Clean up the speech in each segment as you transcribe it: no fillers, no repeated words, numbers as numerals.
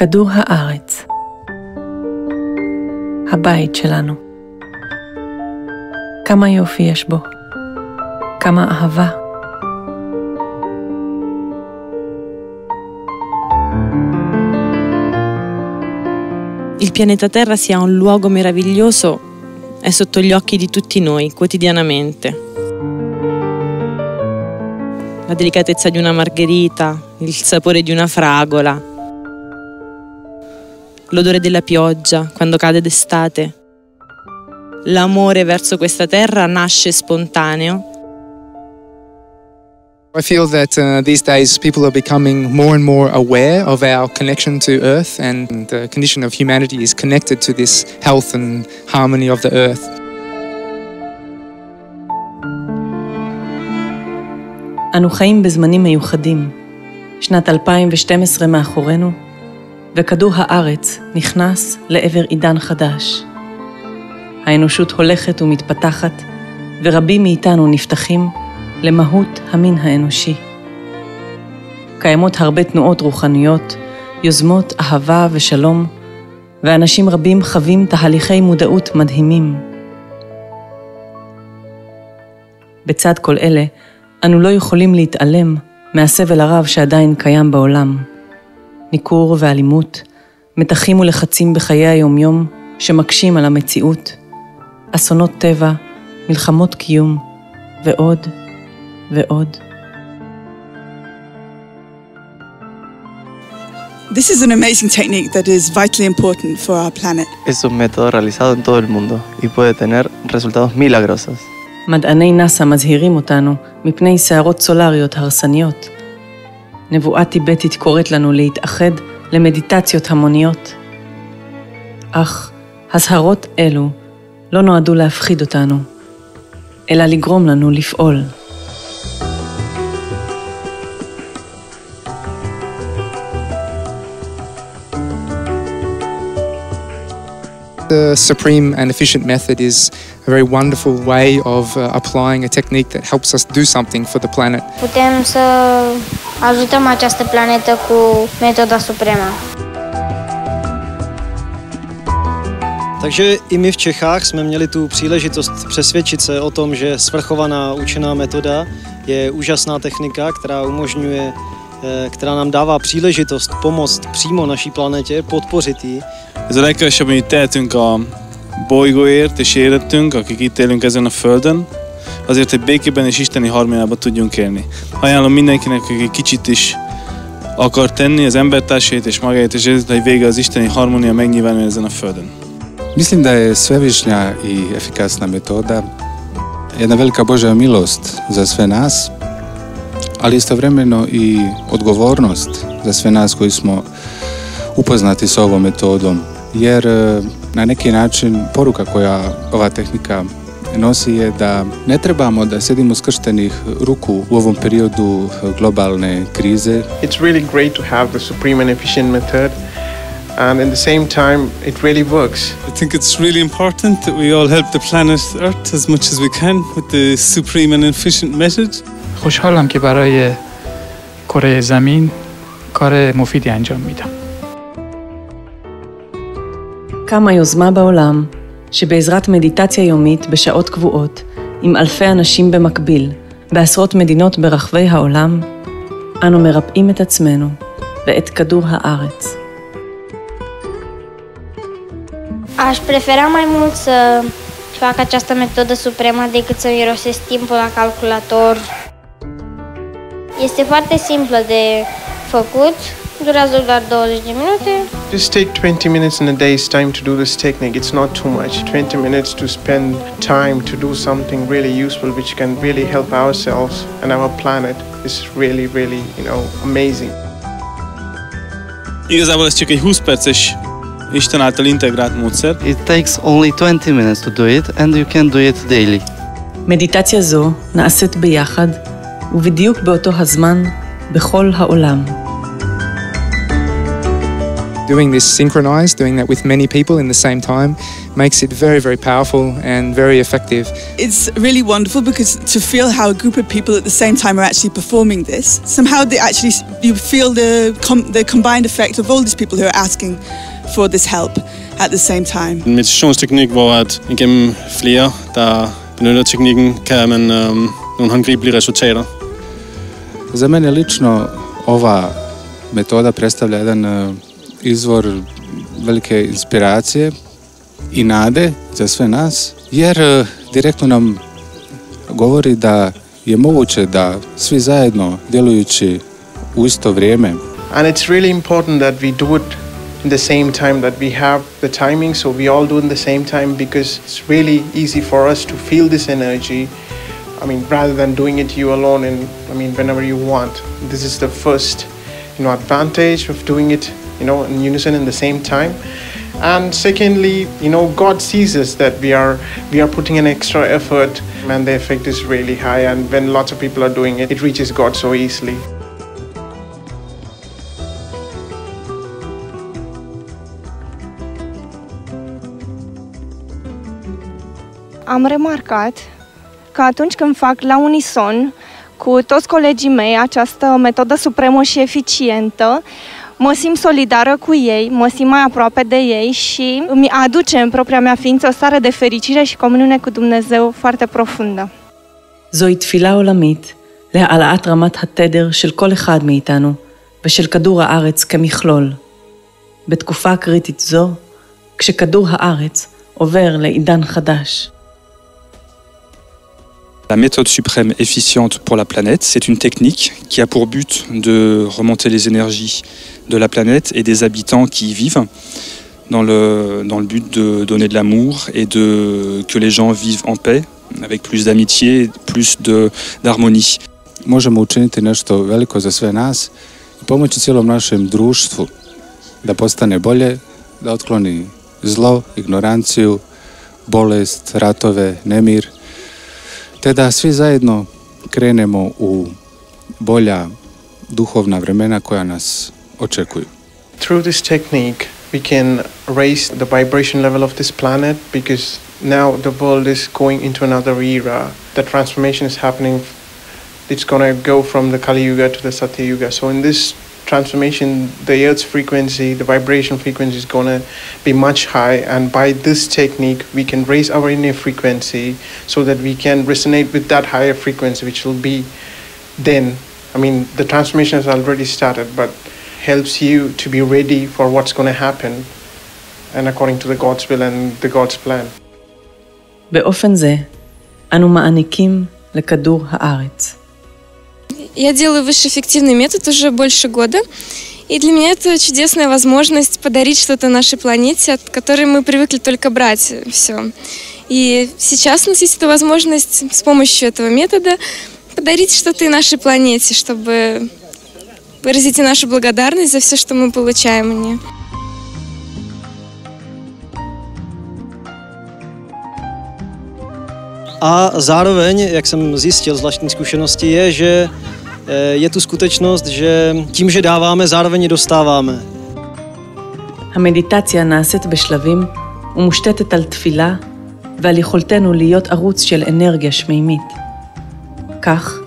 כדור הארץ, הבית שלנו. כמה יופי יש בו, כמה אהבה. Il pianeta Terra sia un luogo meraviglioso è sotto gli occhi di tutti noi, quotidianamente. La delicatezza di una margherita, il sapore di una fragola, l'odore della pioggia quando cade d'estate. L'amore verso questa terra nasce spontaneo. I feel that these days people are becoming more and more aware of our connection to Earth, and the condition of humanity is connected to this health and harmony of the Earth. אנו חיים בזמנים מיוחדים. שנת 2012 מאחורינו, וכדור הארץ נכנס לעבר עידן חדש. האנושות הולכת ומתפתחת, ורבים מאיתנו נפתחים למהות המין האנושי. קיימות הרבה תנועות רוחניות, יוזמות אהבה ושלום, ואנשים רבים חווים תהליכי מודעות מדהימים. בצד כל אלה, אנו לא יכולים להתעלם מהסבל הרב שעדיין קיים בעולם. ניכור ואלימות, מתחים ולחצים בחיי היומיום שמקשים על המציאות, אסונות טבע, מלחמות קיום, ועוד ועוד. This is an amazing technique that is vitally important for our planet. Es un método realizado en todo el mundo y puede tener resultados milagrosos. מדעני נאסא מזהירים אותנו מפני שערות סולריות הרסניות. נבואה טיבטית קוראת לנו להתאחד למדיטציות המוניות. אך הזהרות אלו לא נועדו להפחיד אותנו, אלא לגרום לנו לפעול. The supreme and efficient method is a very wonderful way of applying a technique that helps us do something for the planet. Putem să ajutăm această planetă cu metoda suprema. Takže i my v Čechách jsme měli tu příležitost přesvědčit se o tom, že svrchovaná účinná metoda je úžasná technika, která nám dává příležitost pomoct přímo naší planetě, podpořit ji. Ez a legkevesebb, amit tehetünk a bolygóért és életünk, akik itt élünk ezen a Földön, azért, hogy békében és isteni harmóniában tudjunk élni. Ajánlom mindenkinek, aki egy kicsit is akar tenni az embertársait és magáért, és ezért, hogy vége az isteni harmónia megnyilvánul ezen a Földön. Mislim da je svevišnja i efikasna metoda jedna velika Božja milost za sve nas, ali istovremeno i odgovornost za sve nas koji smo upoznati s ovom metodom, jer na neki način poruka koja ova tehnika nosi je da ne trebamo da sedimo skrštenih ruku u ovom periodu globalne krize. It's really great to have the supreme and efficient method, and at the same time it really works. I think it's really important that we all help the planet Earth as much as we can with the supreme and efficient method. خوشحالم که برای کره زمین کار مفیدی انجام میدم. קמה יוזמה בעולם שבעזרת מדיטציה יומית בשעות קבועות עם אלפי אנשים במקביל בעשרות מדינות ברחבי העולם, אנו מרפאים את עצמנו ואת כדור הארץ. Aș prefera mai mult să fac această metodă supremă decât să irosesc timpul la calculator. Este foarte simplă de făcut, durează doar 20 de minute. Just take 20 minutes in a day's time to do this technique. It's not too much. 20 minutes to spend time to do something really useful which can really help ourselves and our planet is really, really, amazing. Igazából ez csak egy 20 perces Isten által integrált módszer. It takes only 20 minutes to do it and you can do it daily. מדיטציה זו נעשית ביחד ובדיוק באותו הזמן בכל העולם. Doing this synchronized, doing that with many people in the same time, makes it very, very powerful and very effective. It's really wonderful because to feel how a group of people at the same time are actually performing this, somehow you feel the combined effect of all these people who are asking for this help at the same time. En meditationsteknik, hvor at igennem flere, der benytter teknikken, kan man nogle håndgribelige resultater. Za mene lično ova metoda predstavlja jedan izvor velike inspiracije i nade za sve nas, jer direktno nam govori da je moguće da svi zajedno djelujući u isto vrijeme. And it's really important that we do it in the same time, that we have the timing, so we all do it in the same time, because it's really easy for us to feel this energy. I mean, rather than doing it you alone and whenever you want. This is the first, advantage of doing it, in unison in the same time. And secondly, God sees us that we are putting an extra effort, and the effect is really high. And when lots of people are doing it, it reaches God so easily. Am remarcat că atunci când fac la unison cu toți colegii mei această metodă supremă și eficientă, mă simt solidară cu ei, mă simt mai aproape de ei și îmi aduce în propria mea ființă o stare de fericire și comuniune cu Dumnezeu foarte profundă. זוהי תפילה עולמית להעלאת רמת התדר של כל אחד מאיתנו ושל כדור הארץ כמכלול. בתקופה קריטית זו, כשכדור הארץ עובר לעידן חדש. La méthode suprême efficiente pour la planète, c'est une technique qui a pour but de remonter les énergies de la planète et des habitants qui y vivent dans le but de donner de l'amour et que les gens vivent en paix, avec plus d'amitié, plus d'harmonie. Možemo učiniti nešto veliko za sve nas i pomoći cijelom našem društvu da postane bolje, da otkloni zlo, ignoranciju, bolest, ratove, nemir, te da svi zajedno krenemo u bolja duhovna vremena koja nas očekuju. Through this technique, we can raise the vibration level of this planet, because now the world is going into another era. The transformation is happening. It's going to go from the Kali Yuga to the Satya Yuga. So in this transformation, the Earth's frequency, the vibration frequency is going to be much high, and by this technique we can raise our inner frequency so that we can resonate with that higher frequency, which will be then, the transformation has already started, but helps you to be ready for what's going to happen and according to the God's will and the God's plan. באופן זה, אנו מעניקים לכדור הארץ. Я делаю высшеэффективный метод уже больше года, и для меня это чудесная возможность подарить что-то нашей планете, от которой мы привыкли только брать все. И сейчас у нас есть эта возможность с помощью этого метода подарить что-то и нашей планете, чтобы выразить и нашу благодарность за все, что мы получаем у нее. A zároveň, jak jsem zjistil z vlastní zkušenosti, je, že je tu skutečnost, že tím, že dáváme, zároveň dostáváme. המדיטציה נעשית בשלבים ומושתתת על תפילה ועל יכולתנו להיות ערוץ של אנרגיה שמימית. כך,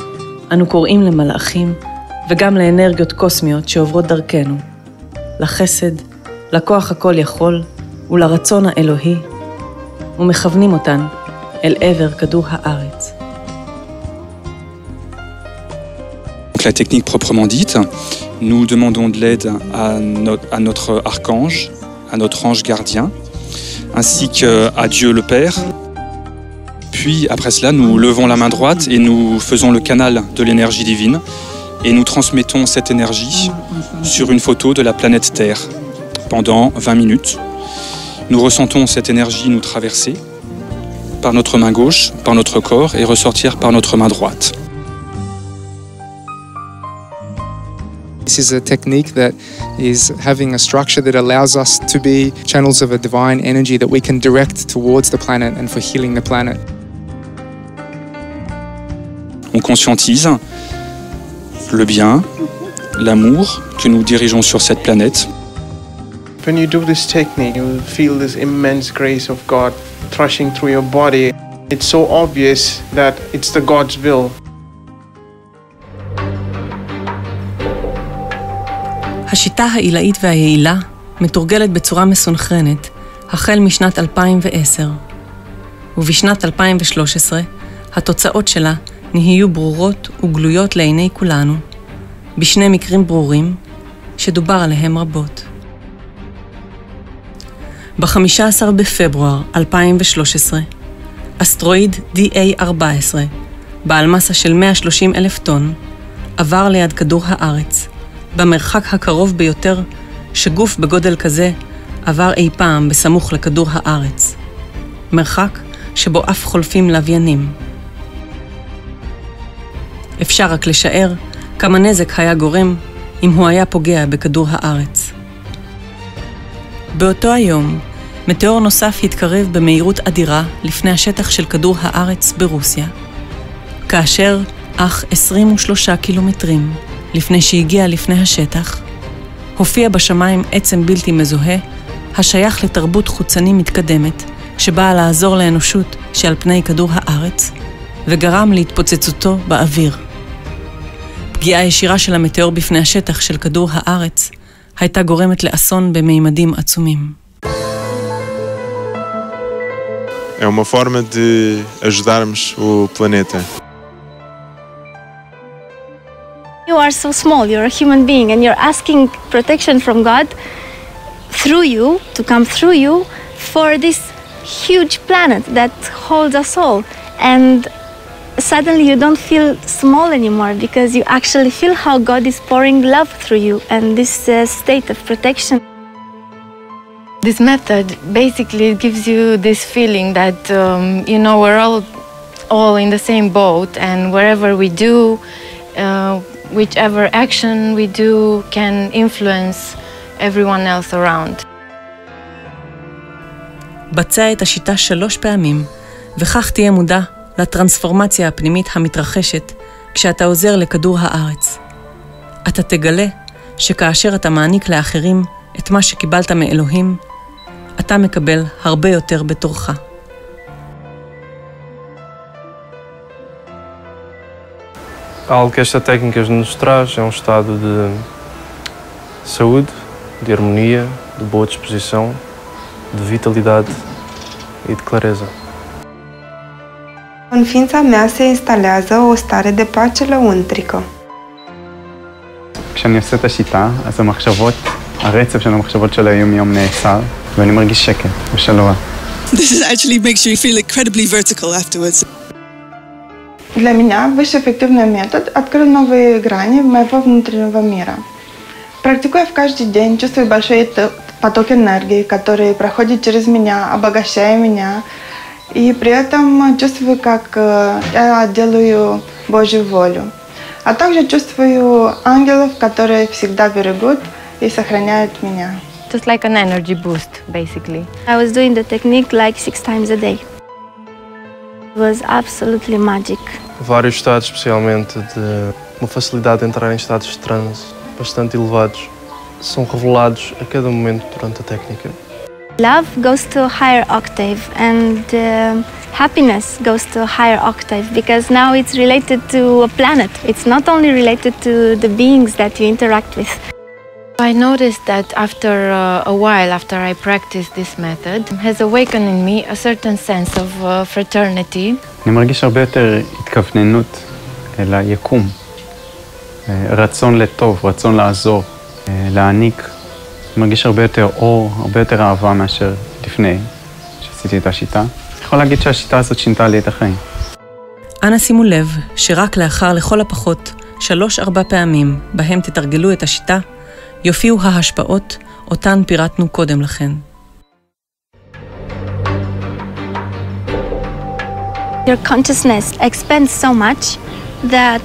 אנו קוראים למלאכים וגם לאנרגיות קוסמיות שעוברות דרכנו, לחסד, לכוח הכל יכול ולרצון האלוהי, ומכוונים אותן אל עבר כדור הארץ. La technique proprement dite, nous demandons de l'aide à notre archange, à notre ange gardien, ainsi qu'à Dieu le Père. Puis après cela, nous levons la main droite et nous faisons le canal de l'énergie divine et nous transmettons cette énergie sur une photo de la planète Terre pendant 20 minutes. Nous ressentons cette énergie nous traverser par notre main gauche, par notre corps et ressortir par notre main droite. This is a technique that is having a structure that allows us to be channels of a divine energy that we can direct towards the planet and for healing the planet. On conscientise le bien, l'amour que nous dirigeons sur cette planète. When you do this technique, you feel this immense grace of God thrashing through your body. It's so obvious that it's the God's will. השיטה העילאית והיעילה מתורגלת בצורה מסונכרנת החל משנת 2010, ובשנת 2013 התוצאות שלה נהיו ברורות וגלויות לעיני כולנו, בשני מקרים ברורים שדובר עליהם רבות. ב-15 בפברואר 2013, אסטרואיד DA-14, בעל מסה של 130,000 טון, עבר ליד כדור הארץ, במרחק הקרוב ביותר שגוף בגודל כזה עבר אי פעם בסמוך לכדור הארץ. מרחק שבו אף חולפים לוויינים. אפשר רק לשער כמה נזק היה גורם אם הוא היה פוגע בכדור הארץ. באותו היום, מטאור נוסף התקרב במהירות אדירה לפני השטח של כדור הארץ ברוסיה, כאשר אך 23 קילומטרים לפני שהגיע לפני השטח, הופיע בשמיים עצם בלתי מזוהה, השייך לתרבות חוצני מתקדמת, שבאה לעזור לאנושות שעל פני כדור הארץ, וגרם להתפוצצותו באוויר. פגיעה ישירה של המטאור בפני השטח של כדור הארץ, הייתה גורמת לאסון במימדים עצומים. É uma forma de ajudarmos o planeta. You are so small, you're a human being, and you're asking protection from God through you, to come through you, for this huge planet that holds us all. And suddenly you don't feel small anymore because you actually feel how God is pouring love through you and this state of protection. This method basically gives you this feeling that, you know, we're all in the same boat, and wherever we do, whichever action we do can influence everyone else around. בצע את השיטה 3 פעמים, וכך תהיה מודע לטרנספורמציה הפנימית המתרחשת כשאתה עוזר לכדור הארץ. אתה תגלה שכאשר אתה מעניק לאחרים את מה שקיבלת מאלוהים, אתה מקבל הרבה יותר בתורך. Algo que esta técnica nos traz é um estado de saúde, de harmonia, de boa disposição, de vitalidade e de clareza. În ființa mea se instalează o stare de pace lăuntrică. כשאני עושה את השיטה, אז הרצף של המחשבות של היום-יום נעצר, ואני מרגיש שקט ושלווה. This actually makes you feel incredibly vertical afterwards. Для меня высший эффективный метод открыл новые грани моего внутреннего мира. Практикуя в каждый день, чувствую большой поток энергии, который проходит через меня, обогащая меня, и при этом чувствую, как я делаю Божью волю. А также чувствую ангелов, которые всегда берегут и сохраняют меня. Just like an energy boost, basically. I was doing the technique like 6 times a day. It was absolutely magic. Vários estados, especialmente de uma facilidade de entrar em estados de transe bastante elevados, são revelados a cada momento durante a técnica. Love goes to a higher octave and happiness goes to a higher octave because now it's related to a planet. It's not only related to the beings that you interact with. I noticed that after a while, after I practiced this method, has awakened in me a certain sense of fraternity. אני מרגיש הרבה יותר התכווננות אל היקום, רצון לטוב, רצון לעזור, להעניק. אני מרגיש הרבה יותר אור, הרבה יותר אהבה מאשר לפני שעשיתי את השיטה. אני יכול להגיד שהשיטה הזאת שינתה לי את החיים. אנא שימו לב שרק לאחר לכל הפחות 3-4 פעמים בהם תתרגלו את השיטה, יופיעו ההשפעות אותן פירטנו קודם לכן. Your consciousness expands so much that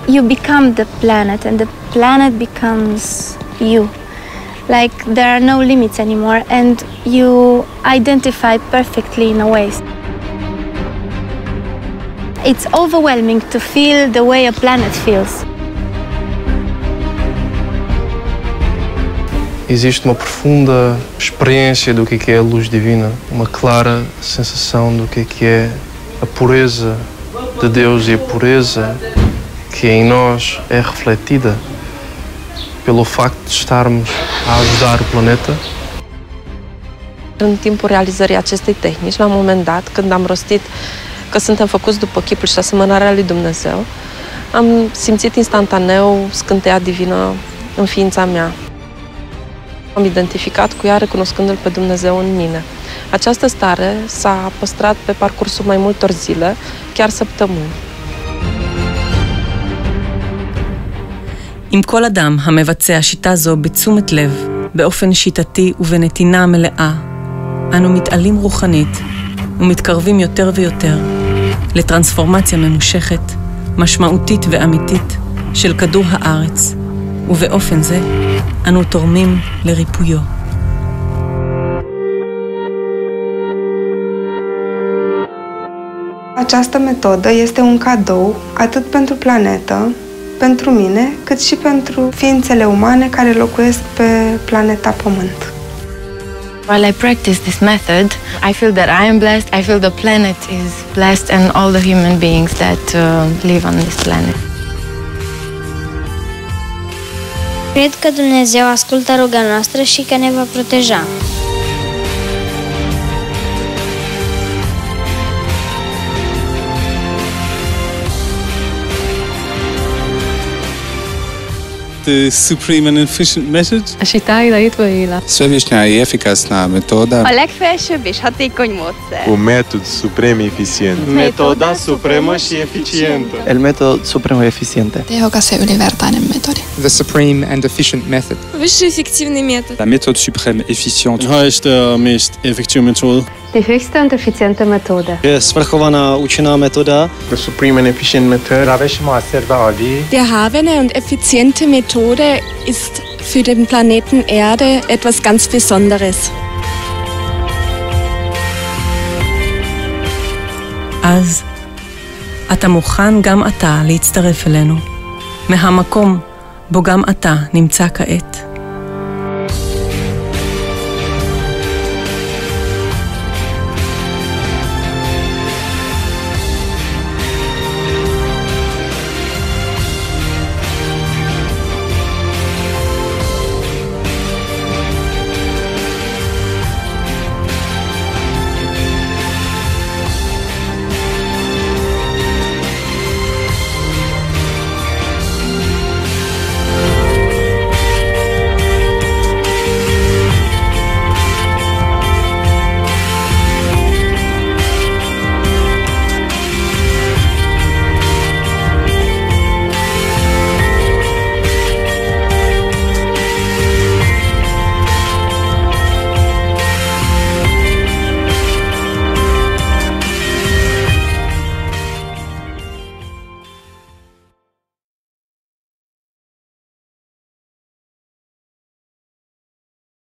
you become the planet and the planet becomes you. Like there are no limits anymore and you identify perfectly in a way. It's overwhelming to feel the way a planet feels. Existe uma profunda experiência do que é a luz divina, uma clara sensação do que é a pureza de Deus e a pureza que em nós é refletida pelo facto de estarmos a ajudar o planeta. În timpul realizării acestei tehnici, la un moment dat, când am rostit că suntem făcuți după chipul și asemănarea lui Dumnezeu, am simțit instantaneu scânteia divină în ființa mea. Am identificat cu ea recunoscându-L pe Dumnezeu în mine. Această stare s-a păstrat pe parcursul mai multor zile, chiar săptămâni. עם כל אדם המבצע שיטה זו בתשומת לב, באופן שיטתי ובנתינה מלאה, אנו מתעלים רוחנית ומתקרבים יותר ויותר לטרנספורמציה ממושכת, משמעותית ואמיתית של כדור הארץ, ובאופן זה אנו תורמים לריפויו. Această metodă este un cadou atât pentru planetă, pentru mine, cât și pentru ființele umane care locuiesc pe planeta Pământ. While I practice this method, I feel that I am blessed, I feel the planet is blessed and all the human beings that live on this planet. Cred că Dumnezeu ascultă ruga noastră și că ne va proteja. The supreme and efficient method. Svevišnja i efikasna metoda. A legfelsőbb és hatékony módszer. O método supremo e eficiente. Metoda supremă și eficientă. El método supremo y eficiente. Tehokas ja ylivertainen metodi. The supreme and efficient method. Высший эффективный метод. La méthode suprême efficiente. Den højeste og mest effektive metode. Die höchste und effiziente Methode. Je svrchovaná účinná metoda. The supreme and efficient method. Die erhabene und effiziente Methode ist für den Planeten Erde etwas ganz Besonderes. אז אתה מוכן גם אתה להצטרף אלינו, מהמקום בו גם אתה נמצא כעת.